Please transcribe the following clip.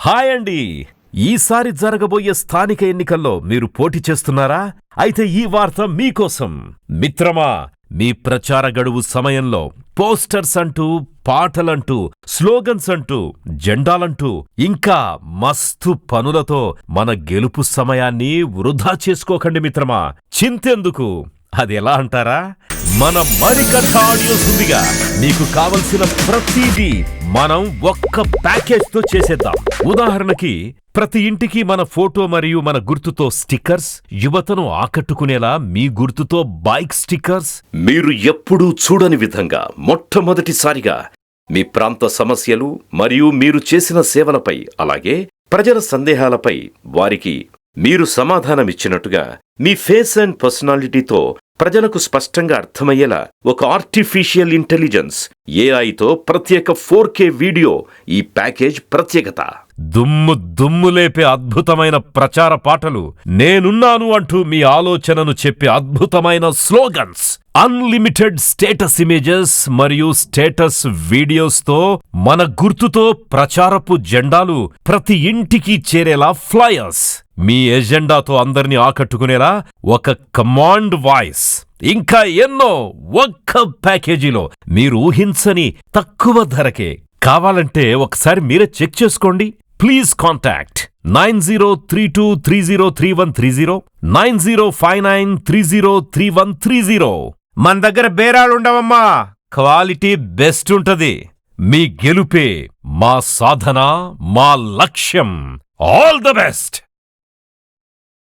Hi అండి. ఈసారి జరగబోయే స్థానిక ఎన్నికల్లో మీరు పోటీ చేస్తున్నారా? అయితే ఈ వార్త మీకోసం. మిత్రమా, మీ ప్రచార గడువు సమయంలో పోస్టర్స్ అంటూ, పాటలంటూ, స్లోగన్స్ అంటూ, జెండాలంటూ, ఇంకా మస్తు పనులతో మన గెలుపు సమయాన్ని వృధా చేసుకోకండి మిత్రమా. చింతెందుకు? అది ఎలా అంటారా? మన మరికథ ఆడియోస్ ఉందిగా, మీకు కావలసిన ప్రతిదీ మనం ఒక్క ప్యాకేజ్తో చేసేద్దాం. ఉదాహరణకి, ప్రతి ఇంటికి మన ఫోటో మరియు మన గుర్తుతో స్టిక్కర్స్, యువతను ఆకట్టుకునేలా మీ గుర్తుతో బైక్ స్టిక్కర్స్, మీరు ఎప్పుడూ చూడని విధంగా మొట్టమొదటిసారిగా మీ ప్రాంత సమస్యలు మరియు మీరు చేసిన సేవలపై, అలాగే ప్రజల సందేహాలపై వారికి మీరు సమాధానమిచ్చినట్టుగా మీ ఫేస్ అండ్ పర్సనాలిటీతో ప్రజలకు స్పష్టంగా అర్థమయ్యేలా ఒక ఆర్టిఫిషియల్ ఇంటెలిజెన్స్ ఏఐతో ప్రత్యేక 4K వీడియో ఈ ప్యాకేజ్ ప్రత్యేకత. దుమ్ము లేపే అద్భుతమైన ప్రచార పాటలు, నేనున్నాను అంటూ మీ ఆలోచనను చెప్పే అద్భుతమైన స్లోగన్స్, అన్లిమిటెడ్ స్టేటస్ ఇమేజెస్ మరియు స్టేటస్ వీడియోస్తో మన గుర్తుతో ప్రచారపు జెండాలు, ప్రతి ఇంటికి చేరేలా ఫ్లయర్స్, మీ ఎజెండాతో అందర్నీ ఆకట్టుకునేలా ఒక కమాండ్ వాయిస్, ఇంకా ఎన్నో ఒక్క ప్యాకేజీలో మీరు ఊహించని తక్కువ ధరకే. కావాలంటే ఒకసారి మీరే చెక్ చేసుకోండి. Please contact 9032303130, 9059303130. మన దగ్గర బేరాలుండవమ్మా, క్వాలిటీ బెస్ట్ ఉంటది. మీ గెలుపే మా సాధన, మా లక్ష్యం. All the best.